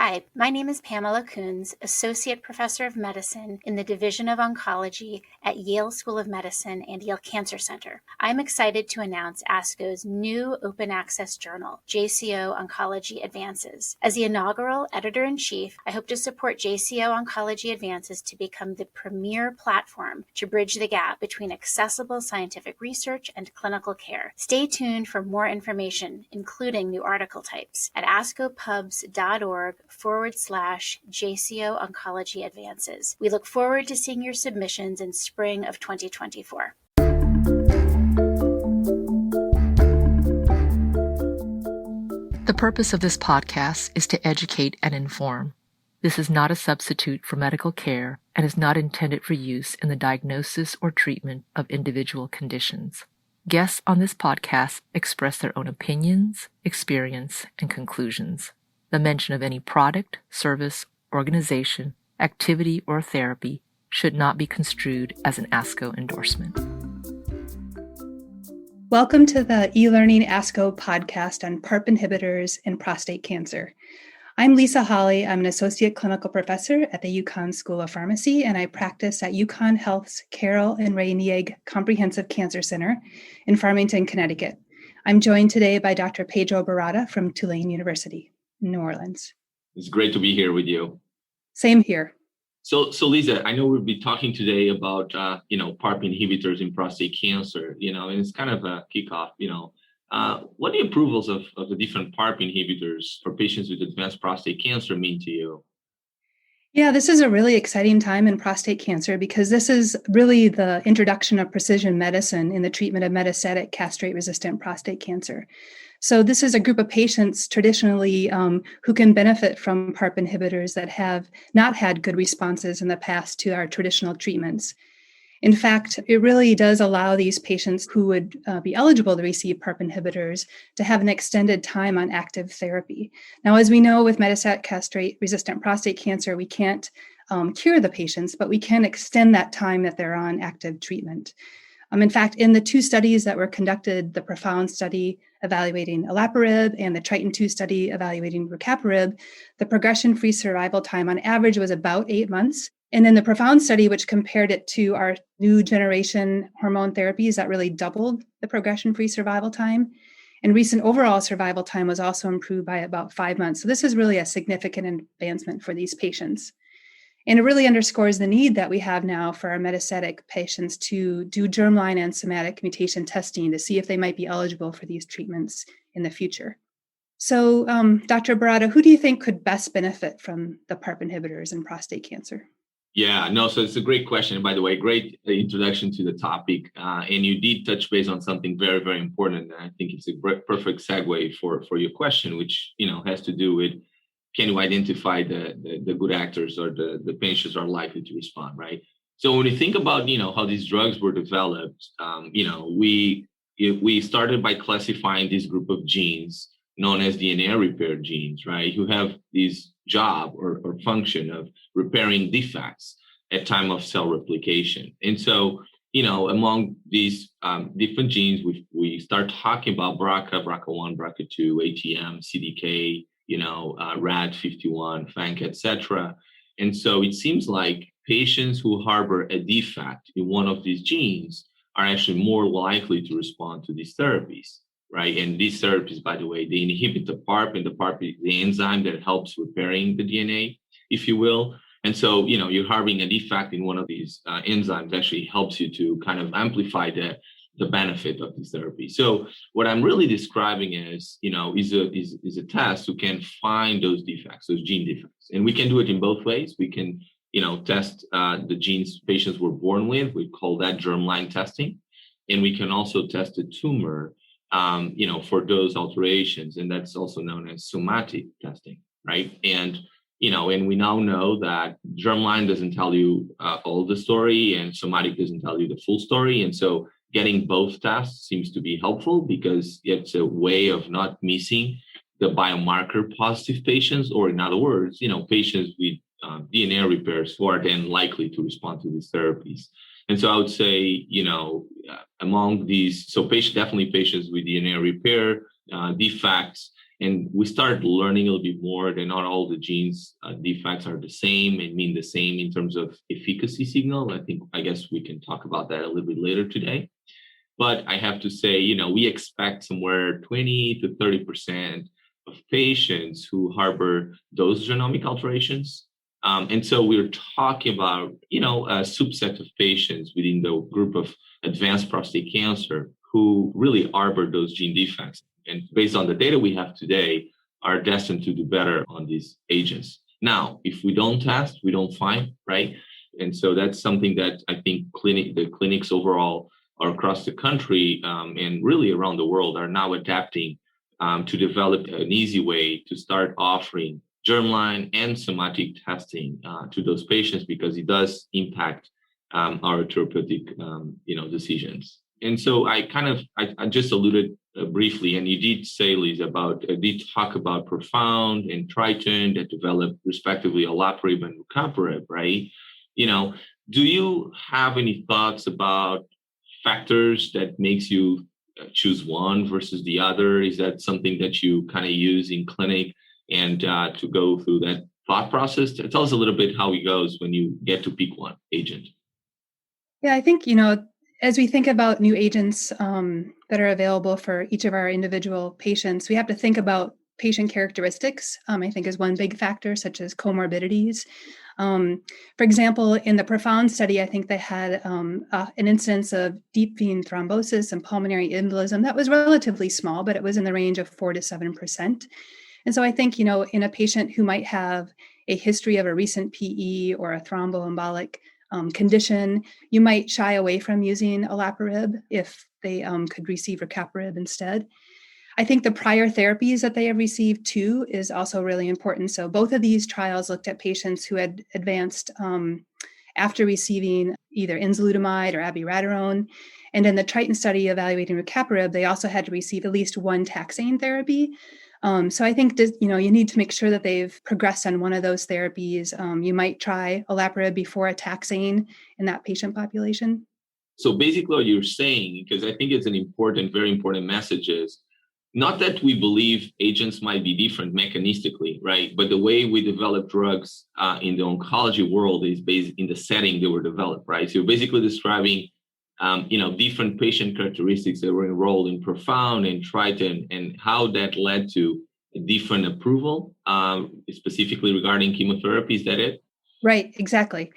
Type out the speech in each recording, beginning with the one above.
Hi, my name is Pamela Coons, Associate Professor of Medicine in the Division of Oncology at Yale School of Medicine and Yale Cancer Center. I'm excited to announce ASCO's new open access journal, JCO Oncology Advances. As the inaugural editor-in-chief, I hope to support JCO Oncology Advances to become the premier platform to bridge the gap between accessible scientific research and clinical care. Stay tuned for more information, including new article types, at ascopubs.org/JCO Oncology Advances. We look forward to seeing your submissions in spring of 2024. The purpose of this podcast is to educate and inform. This is not a substitute for medical care and is not intended for use in the diagnosis or treatment of individual conditions. Guests on this podcast express their own opinions, experience, and conclusions. The mention of any product, service, organization, activity, or therapy should not be construed as an ASCO endorsement. Welcome to the e-learning ASCO podcast on PARP inhibitors and prostate cancer. I'm Lisa Holle. I'm an associate clinical professor at the UConn School of Pharmacy, and I practice at UConn Health's Carroll and Neag Comprehensive Cancer Center in Farmington, Connecticut. I'm joined today by Dr. Pedro Barata from Tulane University in New Orleans. It's great to be here with you. Same here. So Lisa, I know we'll be talking today about, PARP inhibitors in prostate cancer, and it's kind of a kickoff, what do approvals of the different PARP inhibitors for patients with advanced prostate cancer mean to you? Yeah, this is a really exciting time in prostate cancer because this is really the introduction of precision medicine in the treatment of metastatic castrate-resistant prostate cancer. So this is a group of patients traditionally who can benefit from PARP inhibitors that have not had good responses in the past to our traditional treatments. In fact, it really does allow these patients who would be eligible to receive PARP inhibitors to have an extended time on active therapy. Now, as we know with metastatic castrate-resistant prostate cancer, we can't cure the patients, but we can extend that time that they're on active treatment. In fact, in the two studies that were conducted, the PROfound study evaluating olaparib and the Triton-2 study evaluating rucaparib, the progression-free survival time on average was about 8 months. And in the PROfound study, which compared it to our new generation hormone therapies, that really doubled the progression-free survival time. And recent overall survival time was also improved by about 5 months. So this is really a significant advancement for these patients. And it really underscores the need that we have now for our metastatic patients to do germline and somatic mutation testing to see if they might be eligible for these treatments in the future. So, Dr. Barata, who do you think could best benefit from the PARP inhibitors in prostate cancer? Yeah, no, so it's a great question. By the way, great introduction to the topic. And you did touch base on something very, very important. And I think it's a perfect segue for your question, which, has to do with, can you identify the good actors or the patients are likely to respond, right? So when you think about, how these drugs were developed, we started by classifying this group of genes known as DNA repair genes, right? Who have this job or function of repairing defects at time of cell replication. And so, among these different genes, we start talking about BRCA, BRCA1, BRCA2, ATM, CDK, RAD51, FANC, etc. And so it seems like patients who harbor a defect in one of these genes are actually more likely to respond to these therapies, right? And these therapies, by the way, they inhibit the PARP, and the PARP is the enzyme that helps repairing the DNA, if you will. And so, you're harboring a defect in one of these enzymes actually helps you to kind of amplify the benefit of this therapy. So what I'm really describing is a test who can find those defects, those gene defects. And we can do it in both ways. We can, test the genes patients were born with. We call that germline testing. And we can also test the tumor, for those alterations. And that's also known as somatic testing, right? And we now know that germline doesn't tell you all the story, and somatic doesn't tell you the full story. And so getting both tests seems to be helpful because it's a way of not missing the biomarker positive patients, or in other words, patients with DNA repairs who are then likely to respond to these therapies. And so I would say, among these, so definitely patients with DNA repair defects, And we start learning a little bit more that not all the genes defects are the same and mean the same in terms of efficacy signal. I guess we can talk about that a little bit later today. But I have to say, we expect somewhere 20 to 30% of patients who harbor those genomic alterations. And so we're talking about, a subset of patients within the group of advanced prostate cancer who really harbor those gene defects. And based on the data we have today, are destined to do better on these agents. Now, if we don't test, we don't find, right? And so that's something that I think the clinics overall or across the country and really around the world are now adapting to develop an easy way to start offering germline and somatic testing to those patients, because it does impact our therapeutic, decisions. And so I just alluded briefly, and you did say, Lisa, did talk about Profound and Triton that developed respectively olaparib and rucaparib, right? Do you have any thoughts about factors that makes you choose one versus the other? Is that something that you kind of use in clinic and to go through that thought process? Tell us a little bit how it goes when you get to pick one agent. Yeah, I think, as we think about new agents that are available for each of our individual patients, we have to think about patient characteristics, I think is one big factor, such as comorbidities. For example, in the Profound study, I think they had an incidence of deep vein thrombosis and pulmonary embolism that was relatively small, but it was in the range of 4 to 7%. And so I think, in a patient who might have a history of a recent PE or a thromboembolic condition, you might shy away from using olaparib if they could receive rucaparib instead. I think the prior therapies that they have received too is also really important. So both of these trials looked at patients who had advanced after receiving either enzalutamide or abiraterone. And in the Triton study evaluating rucaparib, they also had to receive at least one taxane therapy. So I think you need to make sure that they've progressed on one of those therapies. You might try olaparib before a taxane in that patient population. So basically what you're saying, because I think it's very important message, is not that we believe agents might be different mechanistically, right? But the way we develop drugs in the oncology world is based in the setting they were developed, right? So you're basically describing different patient characteristics that were enrolled in Profound and Triton, and how that led to a different approval, specifically regarding chemotherapy. Is that it? Right, exactly.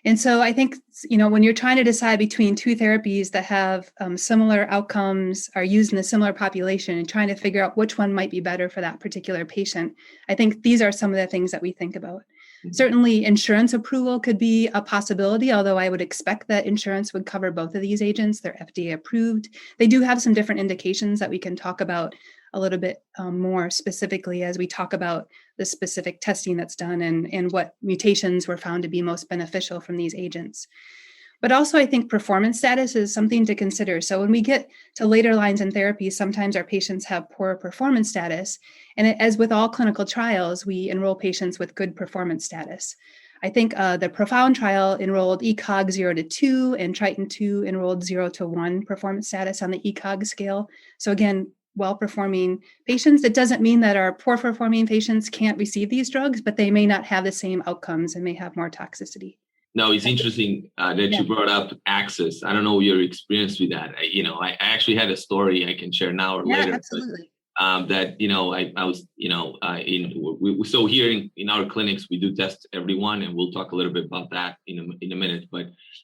And so I think, when you're trying to decide between two therapies that have similar outcomes, are used in a similar population, and trying to figure out which one might be better for that particular patient, I think these are some of the things that we think about. Mm-hmm. Certainly, insurance approval could be a possibility, although I would expect that insurance would cover both of these agents. They're FDA approved. They do have some different indications that we can talk about a little bit more specifically as we talk about the specific testing that's done and what mutations were found to be most beneficial from these agents. But also, I think performance status is something to consider. So when we get to later lines in therapy, sometimes our patients have poor performance status. And as with all clinical trials, we enroll patients with good performance status. I think the Profound trial enrolled ECOG 0 to 2, and Triton 2 enrolled 0 to 1 performance status on the ECOG scale. So again, well-performing patients. It doesn't mean that our poor-performing patients can't receive these drugs, but they may not have the same outcomes and may have more toxicity. No, it's interesting that you brought up access. I don't know your experience with that. I actually had a story I can share now or later. Absolutely. That I was so here in our clinics we do test everyone, and we'll talk a little bit about that in a minute.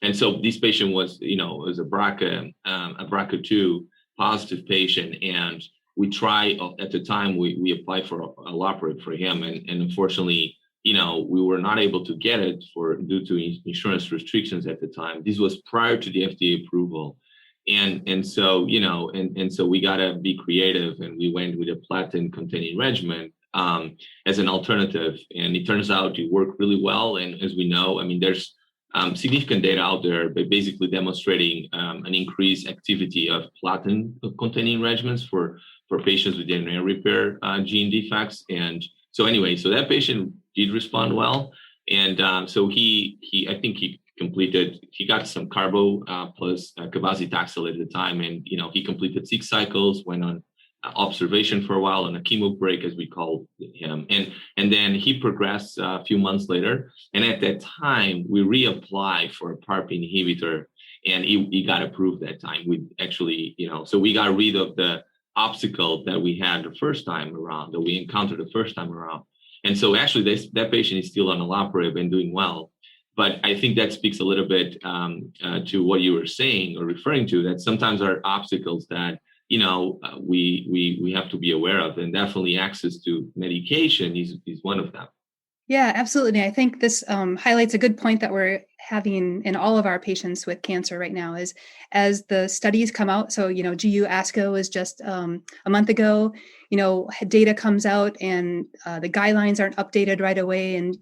And so this patient was was a BRCA2 positive patient, and we try at the time we applied for olaparib for him, and unfortunately we were not able to get it due to insurance restrictions at the time. This was prior to the FDA approval. And so we gotta be creative, and we went with a platinum containing regimen as an alternative, and it turns out it worked really well. And as we know, there's significant data out there, but basically demonstrating an increased activity of platinum containing regimens for patients with DNA repair gene defects. And so that patient did respond well, and so he got some carbo plus cabazitaxel at the time, and he completed 6 cycles, went on observation for a while on a chemo break, as we call him. And then he progressed a few months later. And at that time, we reapplied for a PARP inhibitor, and he got approved that time. We actually, so we got rid of the obstacle that we had the first time around, that we encountered the first time around. And so actually that patient is still on olaparib and doing well. But I think that speaks a little bit to what you were saying or referring to, that sometimes are obstacles that we have to be aware of, and definitely access to medication is one of them. Yeah, absolutely. I think this highlights a good point that we're having in all of our patients with cancer right now is as the studies come out. So, GU ASCO is just a month ago, data comes out and the guidelines aren't updated right away. And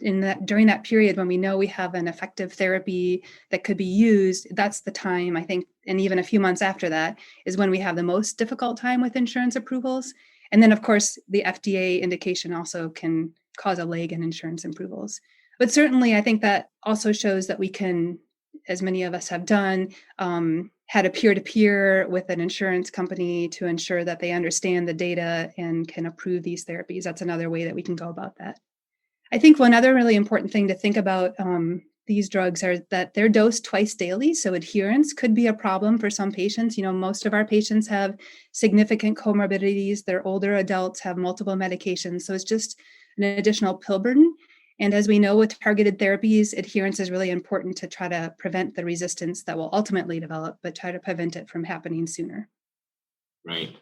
during that period when we know we have an effective therapy that could be used, that's the time, I think, and even a few months after that is when we have the most difficult time with insurance approvals. And then, of course, the FDA indication also can cause a lag in insurance approvals. But certainly, I think that also shows that we can, as many of us have done, had a peer-to-peer with an insurance company to ensure that they understand the data and can approve these therapies. That's another way that we can go about that. I think one other really important thing to think about these drugs are that they're dosed twice daily. So adherence could be a problem for some patients. Most of our patients have significant comorbidities. They're older adults, have multiple medications. So it's just an additional pill burden. And as we know with targeted therapies, adherence is really important to try to prevent the resistance that will ultimately develop, but try to prevent it from happening sooner. Right.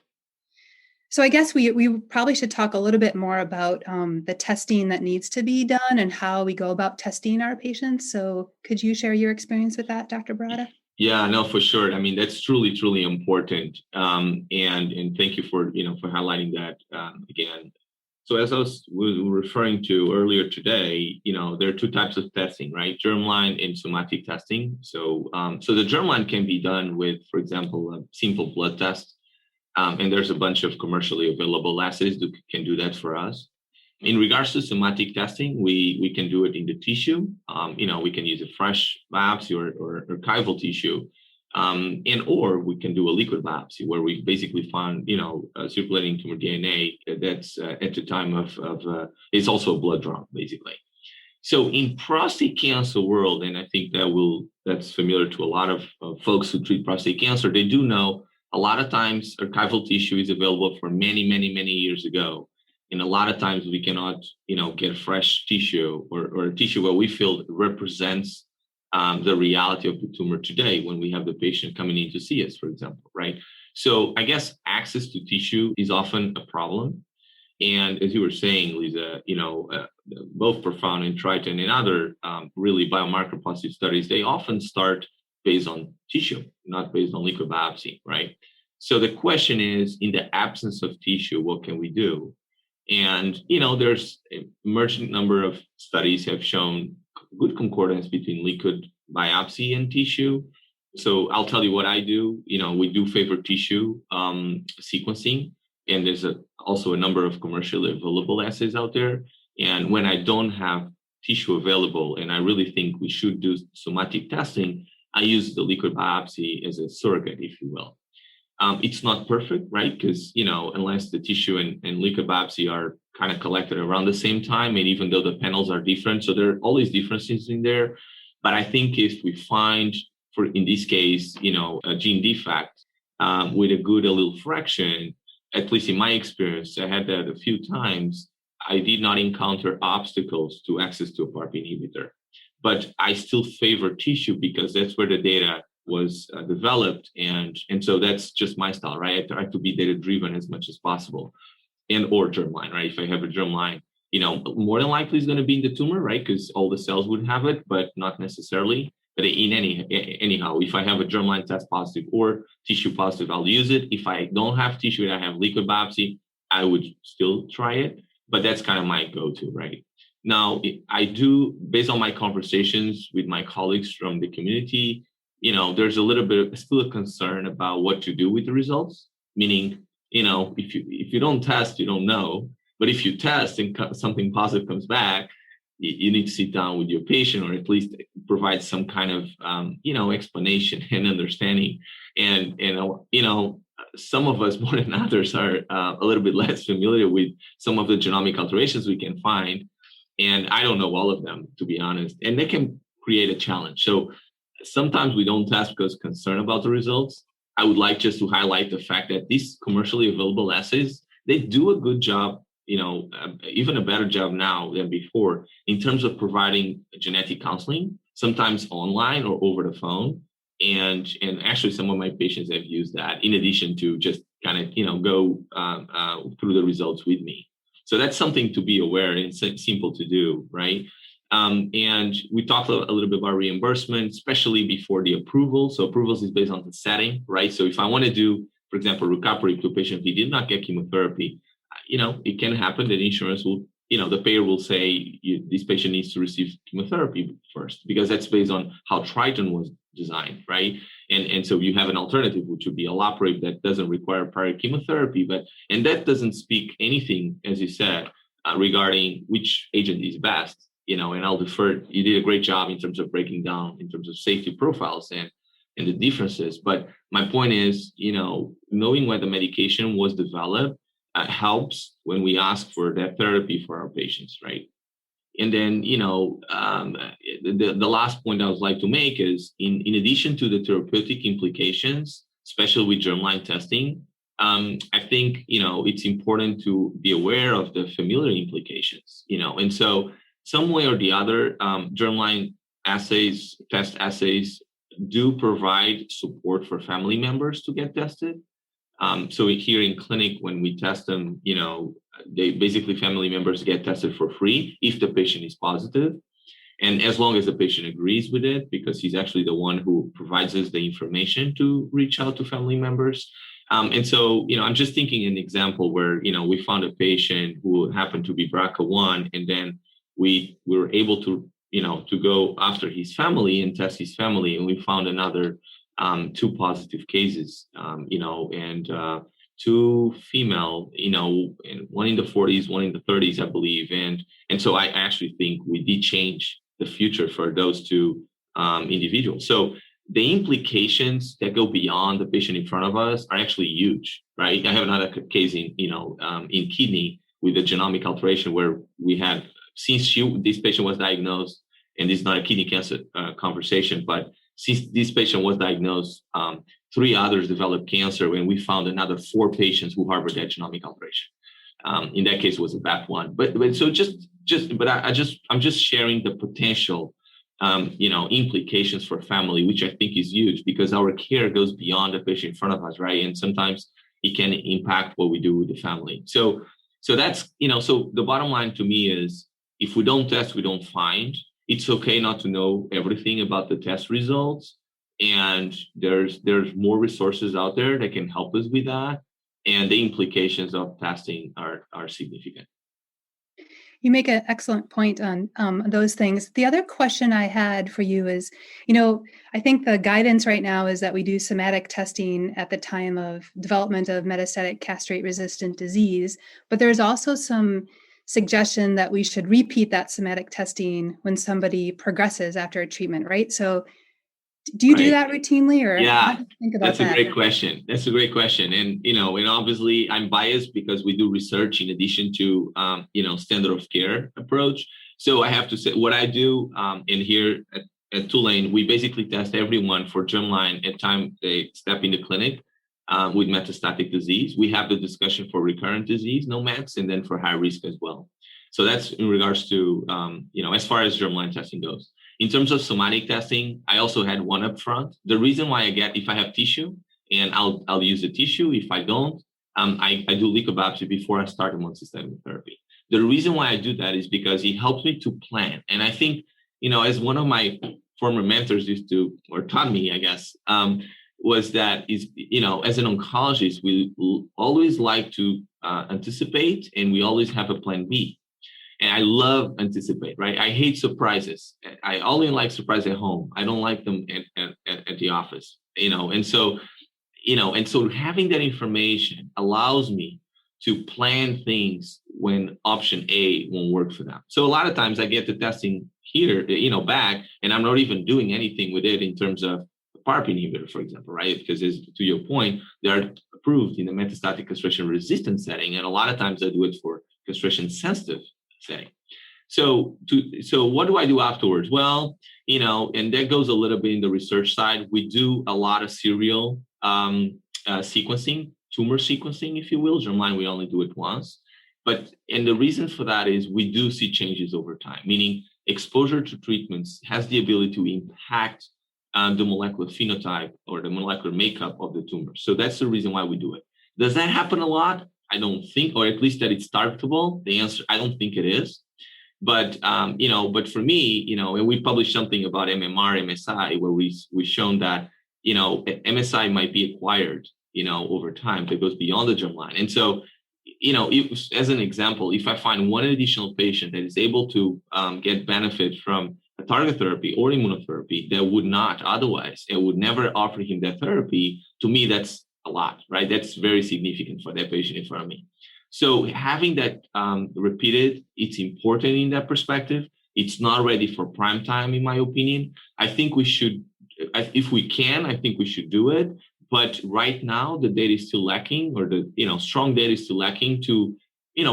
So I guess we probably should talk a little bit more about the testing that needs to be done and how we go about testing our patients. So could you share your experience with that, Dr. Barata? Yeah, no, for sure. I mean, that's truly, truly important. And thank you for highlighting that again. So as I was referring to earlier today, there are two types of testing, right? Germline and somatic testing. So the germline can be done with, for example, a simple blood test. And there's a bunch of commercially available assays that can do that for us. In regards to somatic testing, we can do it in the tissue. We can use a fresh biopsy or archival tissue. Or we can do a liquid biopsy where we basically find, circulating tumor DNA that's at the time of it's also a blood draw, basically. So in prostate cancer world, and I think that's familiar to a lot of folks who treat prostate cancer, they do know a lot of times archival tissue is available for many, many, many years ago. And a lot of times we cannot, get fresh tissue or tissue where we feel represents the reality of the tumor today when we have the patient coming in to see us, for example, right? So I guess access to tissue is often a problem. And as you were saying, Lisa, both Profound and Triton and other really biomarker positive studies, they often start based on tissue, not based on liquid biopsy, right? So the question is, in the absence of tissue, what can we do? And, there's an emerging number of studies have shown good concordance between liquid biopsy and tissue. So I'll tell you what I do. We do favor tissue sequencing, and there's also a number of commercially available assays out there. And when I don't have tissue available, and I really think we should do somatic testing, I use the liquid biopsy as a surrogate, if you will. It's not perfect, right? Because, unless the tissue and liquid biopsy are kind of collected around the same time, and even though the panels are different, so there are all these differences in there. But I think if we find, in this case, a gene defect with a good allele fraction, at least in my experience, I had that a few times, I did not encounter obstacles to access to a PARP inhibitor. But I still favor tissue because that's where the data was developed. And so that's just my style, right? I try to be data driven as much as possible, or germline, right? If I have a germline, more than likely it's going to be in the tumor, right? Because all the cells would have it, but not necessarily. But anyhow, if I have a germline test positive or tissue positive, I'll use it. If I don't have tissue and I have liquid biopsy, I would still try it. But that's kind of my go-to, right? Now, I do, based on my conversations with my colleagues from the community, there's a little bit of still a concern about what to do with the results. Meaning, if you don't test, you don't know. But if you test and something positive comes back, you need to sit down with your patient, or at least provide some kind of explanation and understanding. And some of us more than others are a little bit less familiar with some of the genomic alterations we can find. And I don't know all of them, to be honest, and they can create a challenge. So sometimes we don't test because concerned about the results. I would like just to highlight the fact that these commercially available assays, they do a good job, even a better job now than before in terms of providing genetic counseling, sometimes online or over the phone. And actually some of my patients have used that in addition to just kind of, go through the results with me. So that's something to be aware, and it's simple to do, right? And we talked a little bit about reimbursement, especially before the approval. So approvals is based on the setting, right? So if I want to do, for example, recovery to a patient who did not get chemotherapy, it can happen that insurance will, the payer will say this patient needs to receive chemotherapy first, because that's based on how Triton was designed, right? And so you have an alternative, which would be olaparib, that doesn't require prior chemotherapy, and that doesn't speak anything, as you said, regarding which agent is best, and I'll defer. You did a great job in terms of breaking down in terms of safety profiles and the differences. But my point is, knowing when the medication was developed helps when we ask for that therapy for our patients, right? And then, the last point I would like to make is, in addition to the therapeutic implications, especially with germline testing, I think, it's important to be aware of the familial implications, and so some way or the other, germline test assays do provide support for family members to get tested. So here in clinic, when we test them, they basically, family members get tested for free if the patient is positive. And as long as the patient agrees with it, because he's actually the one who provides us the information to reach out to family members. And so, I'm just thinking an example where, we found a patient who happened to be BRCA1, and then we were able to, to go after his family and test his family. And we found another 2 positive cases, and 2 female, and one in the 40s, one in the 30s, I believe. And so I actually think we did change the future for those 2 individuals. So the implications that go beyond the patient in front of us are actually huge, right? I have another case in kidney with a genomic alteration where we had, since this patient was diagnosed, and this is not a kidney cancer conversation, but since this patient was diagnosed, 3 others developed cancer, and we found another 4 patients who harbored that genomic alteration. In that case, it was a BAP1. But so I'm just sharing the potential, implications for family, which I think is huge, because our care goes beyond the patient in front of us, right? And sometimes it can impact what we do with the family. So that's, so the bottom line to me is, if we don't test, we don't find. It's okay not to know everything about the test results. And there's more resources out there that can help us with that. And the implications of testing are significant. You make an excellent point on those things. The other question I had for you is, I think the guidance right now is that we do somatic testing at the time of development of metastatic castrate-resistant disease, but there's also some suggestion that we should repeat that somatic testing when somebody progresses after a treatment, right? So do you do that routinely, or how do you think about that? That's a great question. And, and obviously I'm biased because we do research in addition to, standard of care approach. So I have to say what I do in here at Tulane, we basically test everyone for germline at time they step in the clinic with metastatic disease. We have the discussion for recurrent disease, no mets, and then for high risk as well. So that's in regards to, as far as germline testing goes. In terms of somatic testing, I also had one up front. The reason why if I have tissue, and I'll use the tissue. If I don't, I do liquid biopsy before I start systemic therapy. The reason why I do that is because it helps me to plan. And I think, as one of my former mentors taught me, I guess, was that as an oncologist, we always like to anticipate, and we always have a plan B. And I love anticipate, right? I hate surprises. I only like surprise at home. I don't like them at the office, and so having that information allows me to plan things when option A won't work for them. So a lot of times I get the testing here, back, and I'm not even doing anything with it in terms of the PARP inhibitor, for example, right? Because to your point, they are approved in the metastatic castration-resistant setting, and a lot of times I do it for castration-sensitive setting. So what do I do afterwards? Well, and that goes a little bit in the research side. We do a lot of serial sequencing, tumor sequencing, if you will. Germline, we only do it once. And the reason for that is we do see changes over time, meaning exposure to treatments has the ability to impact the molecular phenotype or the molecular makeup of the tumor. So that's the reason why we do it. Does that happen a lot? I don't think, or at least that it's targetable. The answer, I don't think it is. But for me, and we published something about MMR, MSI, where we've shown that, MSI might be acquired, over time that goes beyond the germline. And so, as an example, if I find one additional patient that is able to get benefit from a target therapy or immunotherapy that would not otherwise, and would never offer him that therapy, to me, that's a lot, right? That's very significant for that patient in front of me. So having that repeated, it's important in that perspective. It's not ready for prime time, in my opinion. I think we should, if we can, I think we should do it. But right now, the data is still lacking, or the strong data is still lacking to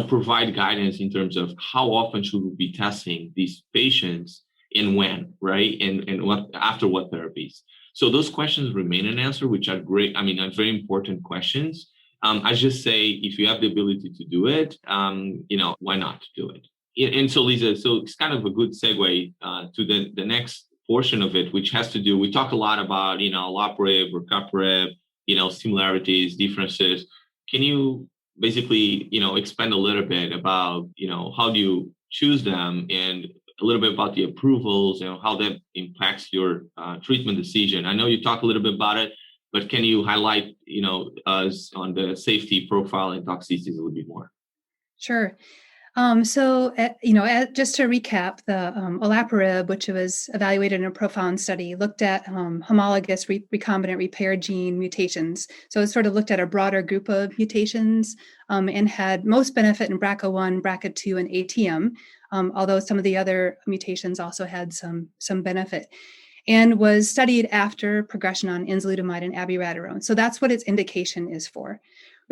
provide guidance in terms of how often should we be testing these patients and when, right? And what after what therapies. So those questions remain unanswered, which are great. I mean, are very important questions. I just say, if you have the ability to do it, why not do it? And so, Lisa, so it's kind of a good segue to the next portion of it, which has to do, we talk a lot about, olaparib or rucaparib, similarities, differences. Can you basically, expand a little bit about, how do you choose them, and a little bit about the approvals and how that impacts your treatment decision? I know you talk a little bit about it, but can you highlight, us on the safety profile and toxicities a little bit more? Sure. Just to recap, the olaparib, which was evaluated in a PROfound study, looked at homologous recombinant repair gene mutations. So it sort of looked at a broader group of mutations and had most benefit in BRCA1, BRCA2, and ATM, although some of the other mutations also had some benefit, and was studied after progression on enzalutamide and abiraterone. So that's what its indication is for.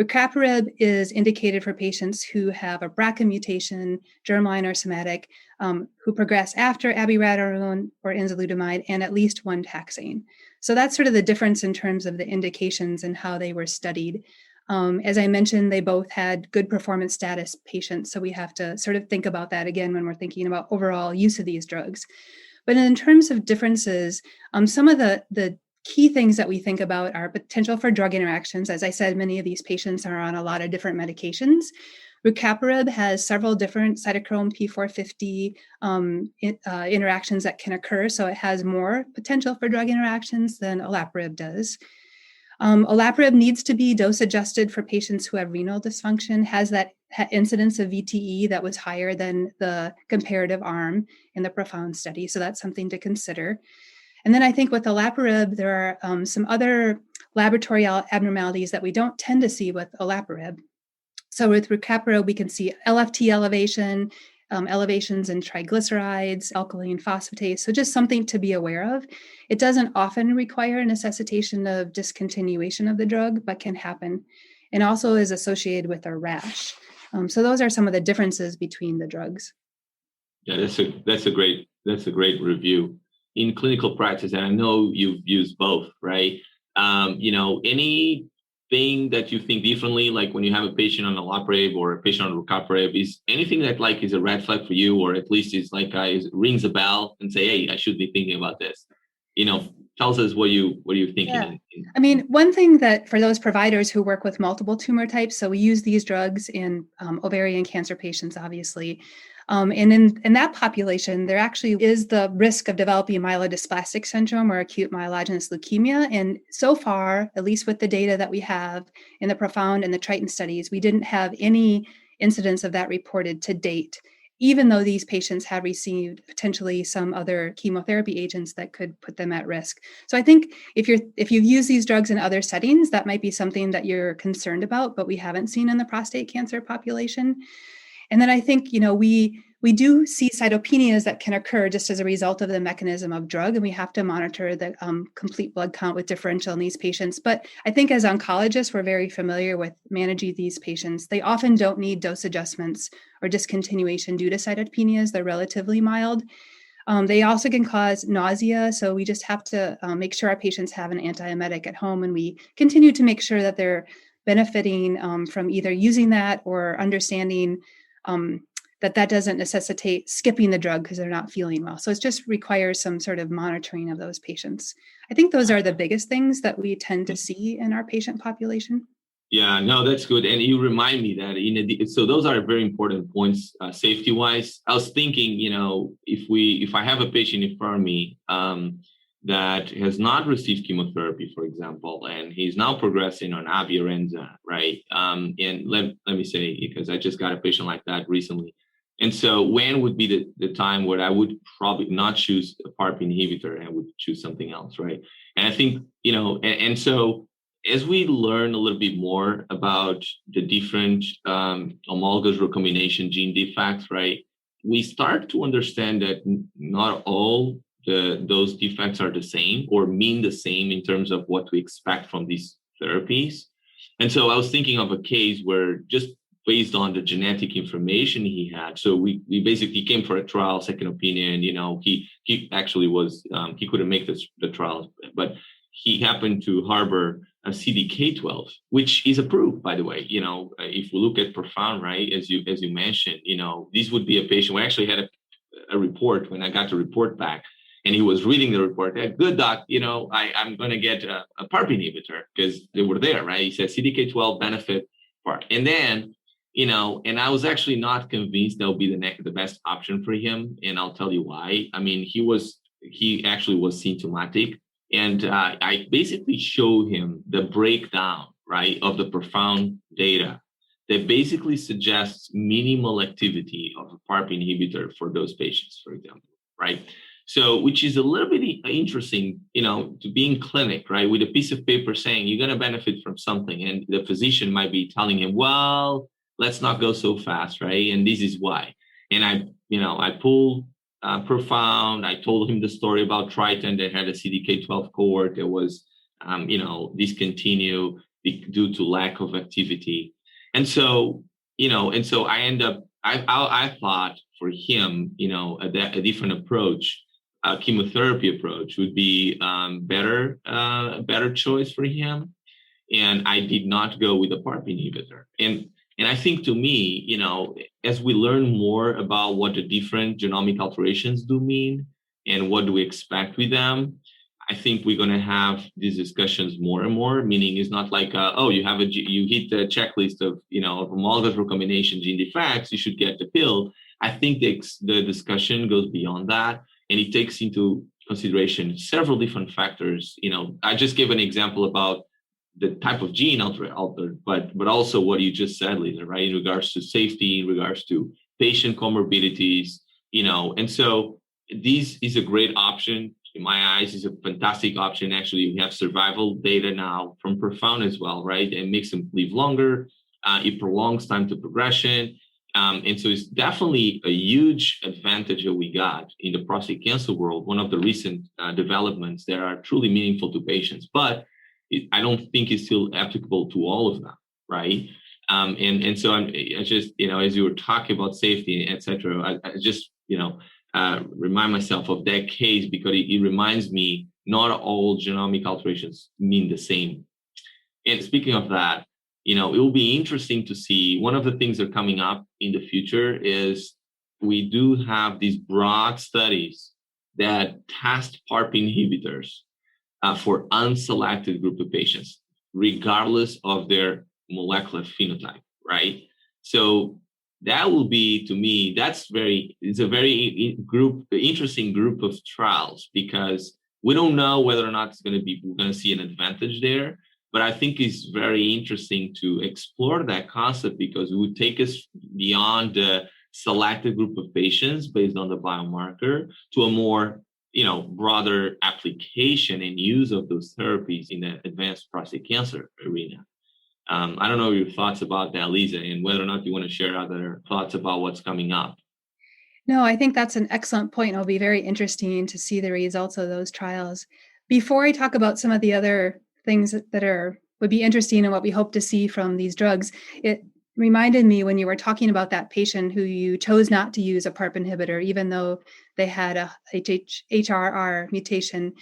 Rucaparib is indicated for patients who have a BRCA mutation, germline or somatic, who progress after abiraterone or enzalutamide and at least one taxane. So that's sort of the difference in terms of the indications and how they were studied. As I mentioned, they both had good performance status patients, so we have to sort of think about that again when we're thinking about overall use of these drugs. But in terms of differences, some of the key things that we think about are potential for drug interactions. As I said, many of these patients are on a lot of different medications. Rucaparib has several different cytochrome P450 interactions that can occur, so it has more potential for drug interactions than olaparib does. Olaparib needs to be dose adjusted for patients who have renal dysfunction, has that incidence of VTE that was higher than the comparative arm in the PROfound study. So that's something to consider. And then I think with olaparib, there are some other laboratory abnormalities that we don't tend to see with olaparib. So with rucaparib, we can see LFT elevation, elevations in triglycerides, alkaline phosphatase. So just something to be aware of. It doesn't often require a necessitation of discontinuation of the drug, but can happen, and also is associated with a rash. So those are some of the differences between the drugs. Yeah, that's a great review. In clinical practice, and I know you've used both, right? Anything that you think differently, like when you have a patient on olaparib or a patient on rucaparib, is anything that is a red flag for you, or at least is rings a bell and say, hey, I should be thinking about this. Tells us what you're thinking. Yeah. I mean, one thing that for those providers who work with multiple tumor types, so we use these drugs in ovarian cancer patients, obviously. And in that population, there actually is the risk of developing myelodysplastic syndrome or acute myelogenous leukemia. And so far, at least with the data that we have in the PROfound and the Triton studies, we didn't have any incidence of that reported to date even though these patients have received potentially some other chemotherapy agents that could put them at risk. So I think if you've used these drugs in other settings, that might be something that you're concerned about, but we haven't seen in the prostate cancer population. And then I think, we do see cytopenias that can occur just as a result of the mechanism of drug, and we have to monitor the complete blood count with differential in these patients. But I think as oncologists, we're very familiar with managing these patients. They often don't need dose adjustments or discontinuation due to cytopenias. They're relatively mild. They also can cause nausea, so we just have to make sure our patients have an antiemetic at home, and we continue to make sure that they're benefiting from either using that or understanding that doesn't necessitate skipping the drug because they're not feeling well. So it just requires some sort of monitoring of those patients. I think those are the biggest things that we tend to see in our patient population. Yeah, no, that's good. And you remind me that so those are very important points, safety wise. I was thinking, if I have a patient in front of me that has not received chemotherapy, for example, and he's now progressing on Aviarenza, right? And let me say, because I just got a patient like that recently. And so when would be the time where I would probably not choose a PARP inhibitor and I would choose something else, right? And I think, and so as we learn a little bit more about the different homologous recombination gene defects, right, we start to understand that not all those defects are the same or mean the same in terms of what we expect from these therapies. And so I was thinking of a case where just based on the genetic information he had, so we basically came for a trial, second opinion, he actually was, he couldn't make the trial, but he happened to harbor a CDK12, which is approved, by the way. If we look at PROfound, right, as you mentioned, this would be a patient. We actually had a report when I got the report back, and he was reading the report. Good doc, I'm going to get a PARP inhibitor because they were there, right? He said CDK12 benefit PARP, and then and I was actually not convinced that would be the best option for him, and I'll tell you why. I mean, he actually was symptomatic. And I basically showed him the breakdown, right, of the PROfound data that basically suggests minimal activity of a PARP inhibitor for those patients, for example, right? So, which is a little bit interesting, to be in clinic, right, with a piece of paper saying you're going to benefit from something, and the physician might be telling him, well, let's not go so fast, right? And this is why. And I pulled PROfound. I told him the story about Triton that had a CDK12 cohort that was, discontinued due to lack of activity. And so, I thought for him, a different approach, chemotherapy approach would be a better choice for him. And I did not go with a PARP inhibitor. And I think, to me, as we learn more about what the different genomic alterations do mean and what do we expect with them, I think we're going to have these discussions more and more. Meaning, it's not like, you hit the checklist of homologous recombination gene defects, you should get the pill. I think the discussion goes beyond that, and it takes into consideration several different factors. I just gave an example about the type of gene altered, but also what you just said, Lisa, right, in regards to safety, in regards to patient comorbidities, and so this is a great option. In my eyes, is a fantastic option. Actually, we have survival data now from PROfound as well, right? It makes them live longer. It prolongs time to progression. And so it's definitely a huge advantage that we got in the prostate cancer world, one of the recent developments that are truly meaningful to patients. But I don't think it's still applicable to all of them, right? And so I just, as you were talking about safety, et cetera, I just, remind myself of that case because it reminds me not all genomic alterations mean the same. And speaking of that, it will be interesting to see. One of the things that are coming up in the future is we do have these broad studies that test PARP inhibitors for unselected group of patients, regardless of their molecular phenotype, right? So that will be, to me, it's a very interesting group of trials because we don't know whether or not we're going to see an advantage there. But I think it's very interesting to explore that concept because it would take us beyond the selected group of patients based on the biomarker to a more, broader application and use of those therapies in the advanced prostate cancer arena. I don't know your thoughts about that, Lisa, and whether or not you want to share other thoughts about what's coming up. No, I think that's an excellent point. It'll be very interesting to see the results of those trials. Before I talk about some of the other things that would be interesting and what we hope to see from these drugs, it reminded me when you were talking about that patient who you chose not to use a PARP inhibitor, even though they had a HRR mutation.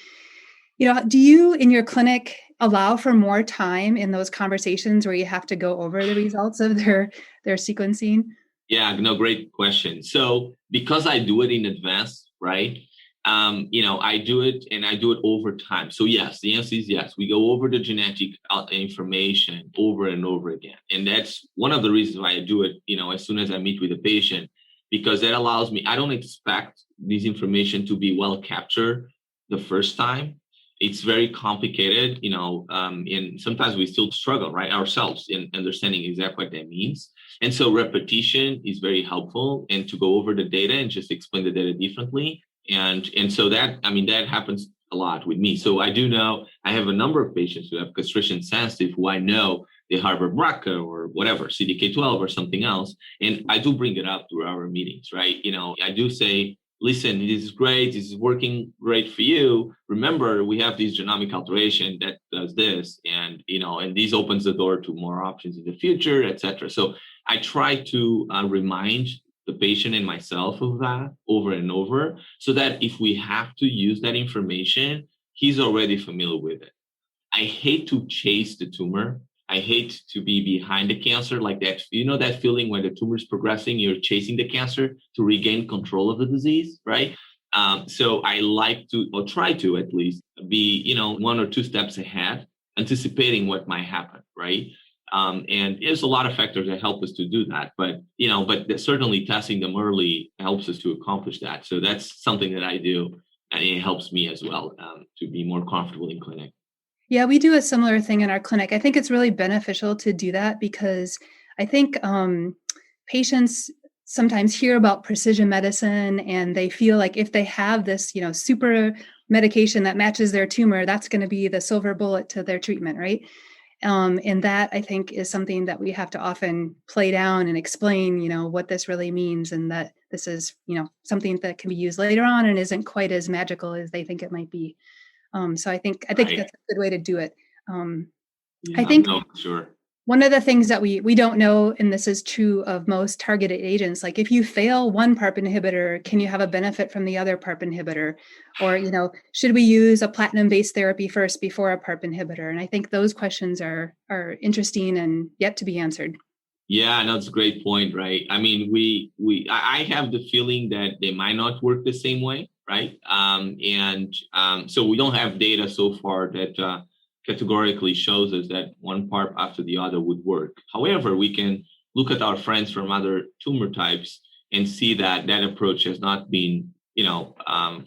Do you in your clinic allow for more time in those conversations where you have to go over the results of their sequencing? Yeah, no, great question. So because I do it in advance, right? I do it and I do it over time. So yes, the answer is yes. We go over the genetic information over and over again. And that's one of the reasons why I do it, as soon as I meet with a patient, because that allows me, I don't expect this information to be well captured the first time. It's very complicated, and sometimes we still struggle, right, ourselves in understanding exactly what that means. And so repetition is very helpful, and to go over the data and just explain the data differently. And so that happens a lot with me. So I do know I have a number of patients who have castration sensitive who I know they harbor BRCA or whatever, CDK12 or something else. And I do bring it up through our meetings, right? I do say, listen, this is great. This is working great for you. Remember, we have this genomic alteration that does this, and this opens the door to more options in the future, et cetera. So I try to remind the patient and myself of that over and over, so that if we have to use that information, he's already familiar with it. I hate to chase the tumor. I hate to be behind the cancer like that. That feeling when the tumor is progressing, you're chasing the cancer to regain control of the disease, right? So I like to, or try to at least, be, 1 or 2 steps ahead, anticipating what might happen, right? And there's a lot of factors that help us to do that, but certainly testing them early helps us to accomplish that. So that's something that I do, and it helps me as well to be more comfortable in clinic. Yeah, we do a similar thing in our clinic. I think it's really beneficial to do that because I think patients sometimes hear about precision medicine and they feel like if they have this, super medication that matches their tumor, that's going to be the silver bullet to their treatment, right? And that I think is something that we have to often play down and explain, what this really means, and that this is, something that can be used later on and isn't quite as magical as they think it might be. So I think Right. that's a good way to do it. Yeah, I think no, sure. one of the things that we don't know, and this is true of most targeted agents, like if you fail one PARP inhibitor, can you have a benefit from the other PARP inhibitor? Or, should we use a platinum-based therapy first before a PARP inhibitor? And I think those questions are interesting and yet to be answered. Yeah, no, that's a great point, right? I mean, I have the feeling that they might not work the same way, right? So we don't have data so far that categorically shows us that one PARP after the other would work. However, we can look at our friends from other tumor types and see that that approach has not been,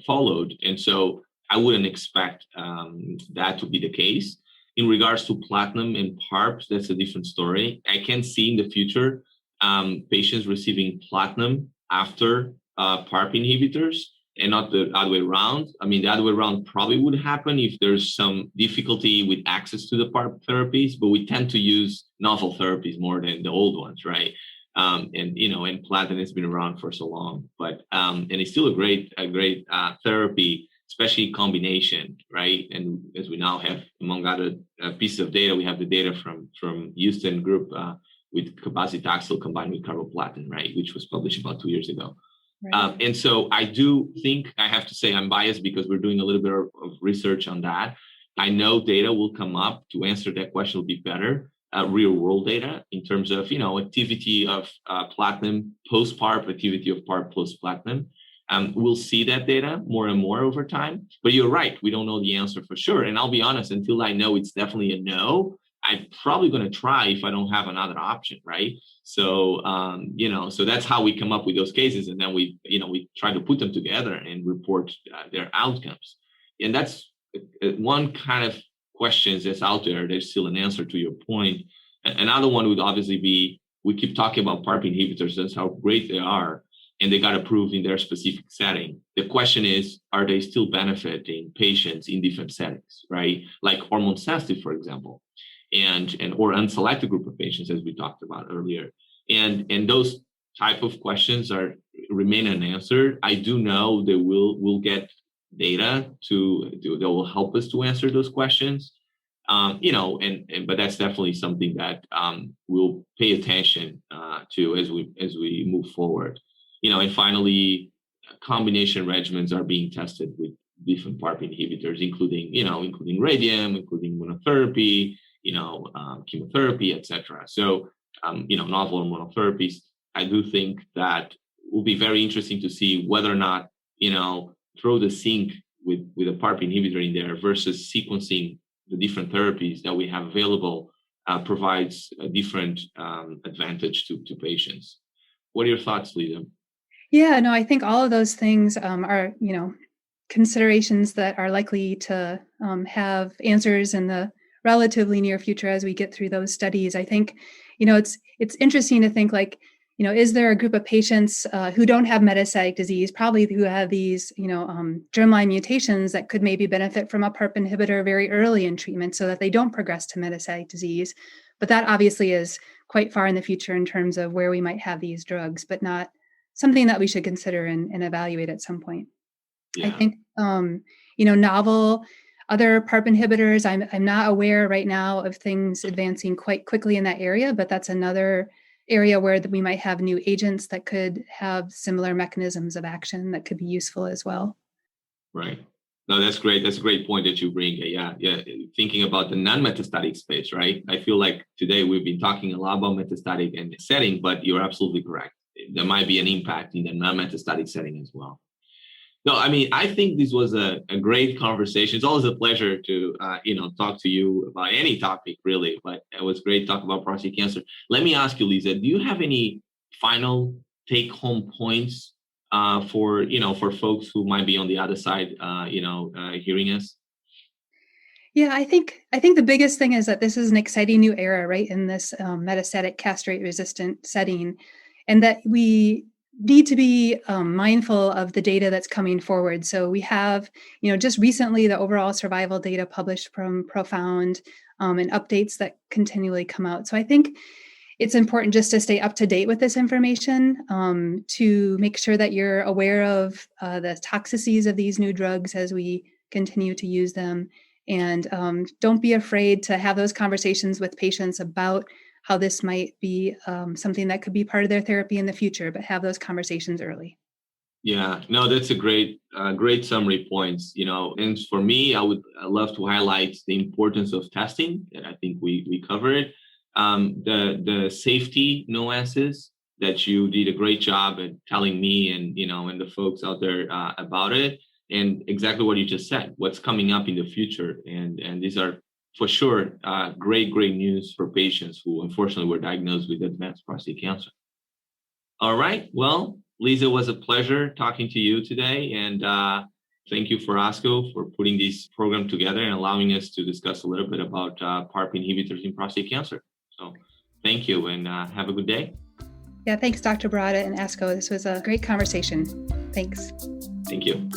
followed. And so I wouldn't expect that to be the case. In regards to platinum and PARPs, that's a different story. I can see in the future patients receiving platinum after PARP inhibitors and not the other way around. I mean, the other way around probably would happen if there's some difficulty with access to the PARP therapies, but we tend to use novel therapies more than the old ones, right? And platinum has been around for so long, but and it's still a great therapy, especially combination, right? And as we now have, among other pieces of data, we have the data from Houston group with cabazitaxel combined with carboplatin, right, which was published about 2 years ago. Right. And so I do think, I have to say I'm biased because we're doing a little bit of research on that. I know data will come up to answer that question will be better, real world data in terms of, activity of platinum post-PARP, activity of PARP plus platinum. We'll see that data more and more over time, but you're right. We don't know the answer for sure. And I'll be honest, until I know it's definitely a no, I'm probably going to try if I don't have another option. Right. So, so that's how we come up with those cases. And then we try to put them together and report their outcomes. And that's one kind of questions that's out there. There's still an answer to your point. Another one would obviously be, we keep talking about PARP inhibitors, that's how great they are, and they got approved in their specific setting. The question is, are they still benefiting patients in different settings, right? Like hormone sensitive, for example, and or unselected group of patients, as we talked about earlier. And those type of questions remain unanswered. I do know that we'll get data that will help us to answer those questions. But that's definitely something that we'll pay attention to as we move forward. And finally, combination regimens are being tested with different PARP inhibitors, including radium, including monotherapy, chemotherapy, etc. So, novel hormonal therapies. I do think that will be very interesting to see whether or not, throw the sink with a PARP inhibitor in there versus sequencing the different therapies that we have available provides a different advantage to patients. What are your thoughts, Lisa? Yeah, no, I think all of those things are, considerations that are likely to have answers in the relatively near future as we get through those studies. I think, it's interesting to think like, is there a group of patients who don't have metastatic disease, probably who have these, germline mutations that could maybe benefit from a PARP inhibitor very early in treatment so that they don't progress to metastatic disease. But that obviously is quite far in the future in terms of where we might have these drugs, but not something that we should consider and evaluate at some point. Yeah. I think, novel other PARP inhibitors, I'm not aware right now of things advancing quite quickly in that area, but that's another area where we might have new agents that could have similar mechanisms of action that could be useful as well. Right. No, that's great. That's a great point that you bring. Yeah. Thinking about the non-metastatic space, right? I feel like today we've been talking a lot about metastatic and setting, but you're absolutely correct. There might be an impact in the non-metastatic setting as well. No, I mean, I think this was a great conversation. It's always a pleasure to, talk to you about any topic, really. But it was great to talk about prostate cancer. Let me ask you, Lisa, do you have any final take-home points for folks who might be on the other side, hearing us? Yeah, I think the biggest thing is that this is an exciting new era, right, in this metastatic castrate-resistant setting, and that we need to be mindful of the data that's coming forward. So we have, just recently the overall survival data published from Profound and updates that continually come out. So I think it's important just to stay up to date with this information, to make sure that you're aware of the toxicities of these new drugs as we continue to use them. And don't be afraid to have those conversations with patients about how this might be something that could be part of their therapy in the future, but have those conversations early. Yeah, no, that's a great summary points. And for me, I love to highlight the importance of testing, and I think we covered the safety nuances that you did a great job at telling me and the folks out there about it, and exactly what you just said, what's coming up in the future, and these are for sure great news for patients who unfortunately were diagnosed with advanced prostate cancer. All right, well, Lisa, it was a pleasure talking to you today, and thank you for ASCO for putting this program together and allowing us to discuss a little bit about PARP inhibitors in prostate cancer. So thank you, and have a good day. Yeah, thanks, Dr. Barata and ASCO. This was a great conversation. Thanks. Thank you.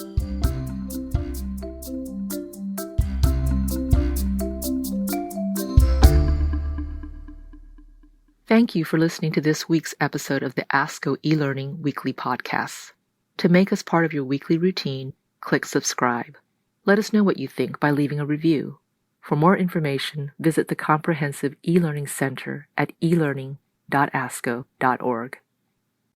Thank you for listening to this week's episode of the ASCO eLearning Weekly Podcast. To make us part of your weekly routine, click subscribe. Let us know what you think by leaving a review. For more information, visit the Comprehensive eLearning Center at elearning.asco.org.